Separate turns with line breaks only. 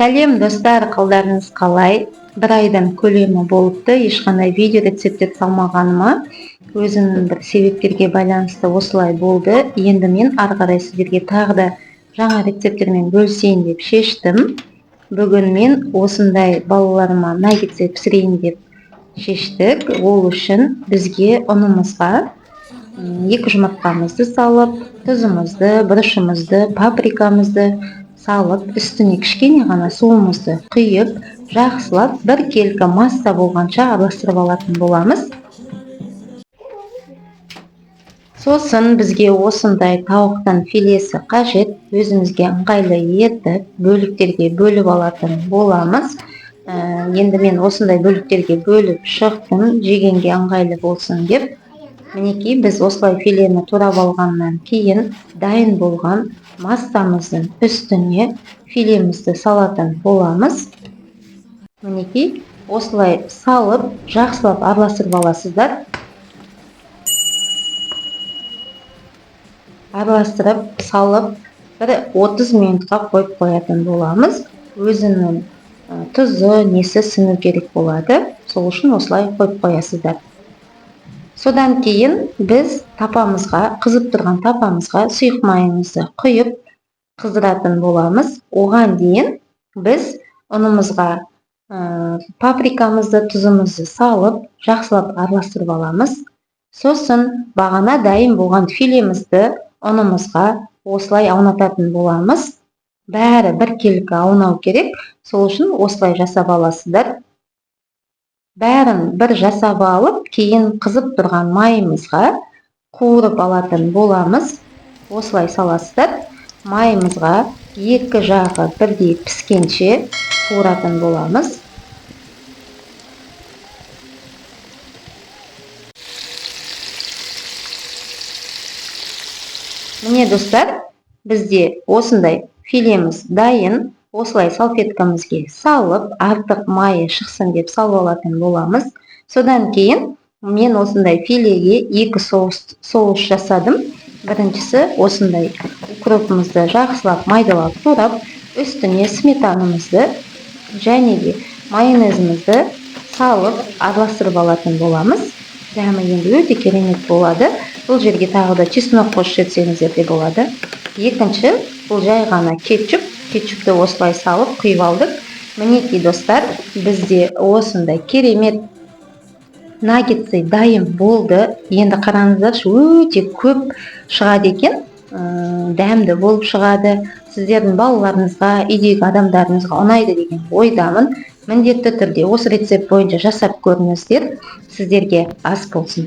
Сәлем достар, қалдарыңыз қалай? Бір айдан көлемі болыпты, ешқандай видео рецепттер салмағаныма өзімнің бір себептерге байланысты осылай болды. Енді мен ары қарай сіздерге тағы да жаңа рецепттермен бөлісейін деп шештім. Бүгін мен осындай балаларыма наггетс пісірейін деп шештік. Ол үшін бізге ұнымызға 2 жұмыртқамызды салып, тұзымызды, бұрышымызды, паприкамызды салып, үстіне кішкене ғана суымызды құйып, жақсылап бір келкі масса болғанша араластырып алатын боламыз. Сосын бізге осындай тауықтың филесі қажет, өзімізге ыңғайлы етіп, бөліктерге бөліп алатын боламыз. Енді мен осындай бөліктерге бөліп шықтым, жегенге ыңғайлы болсын деп. Мінекей, біз осылай филені турап алғаннан кейін дайын болған массамыздың үстіне филемізді салатын боламыз. Мінекей, осылай салып, жақсылап араластырып аласыздар. Араластырып, салып, 30 минутқа қойып қоятын боламыз. Өзінің тұзы, несі сіңу керек болады. Сол үшін осылай қойып қоясыздар. Содан кейін біз қызып тұрған тапамызға сұйық майымызды құйып қыздыратын боламыз. Оған дейін біз ұнымызға паприкамызды, тұзымызды салып, жақсылап араластырып аламыз. Сосын бағана дайын болған филемізді ұнымызға осылай аунататын боламыз. Бәрі бір келкі аунау керек. Сол үшін осылай жасап аласыздар. Бәрін бір жасап алып, кейін қызып тұрған майымызға қуырып алатын боламыз. Осылай саласыздар. Майымызға екі жағы бірдей піскенше қуыратын боламыз. Міне достар, бізде осындай филеміз дайын. Осылай салфеткамызге салып, артық майы шықсын деп салып алатын боламыз. Содан кейін мен осындай филеге 2 соус жасадым. Біріншісі осындай укропымызды жақсылап майдалап турап, үстіне сметанымызды және де майонезімізді салып араластырып алатын боламыз. Дәмі енді өте керемет болады. Бұл жерге тағы да чеснок қосып жіберсеңіздер де болады. Екінші, бұл жай ғана кетчупты осылай салып құйып алдық. Мінекей достар, бізде осындай керемет наггетсы дайын болды. Енді қараңыздаршы, өте көп шығады екен, дәмді болып шығады. Сіздердің балаларыңызға, үйдегі адамдарыңызға ұнайды деген ойдамын. Міндетті түрде осы рецепт бойынша жасап көріңіздер. Сіздерге ас болсын.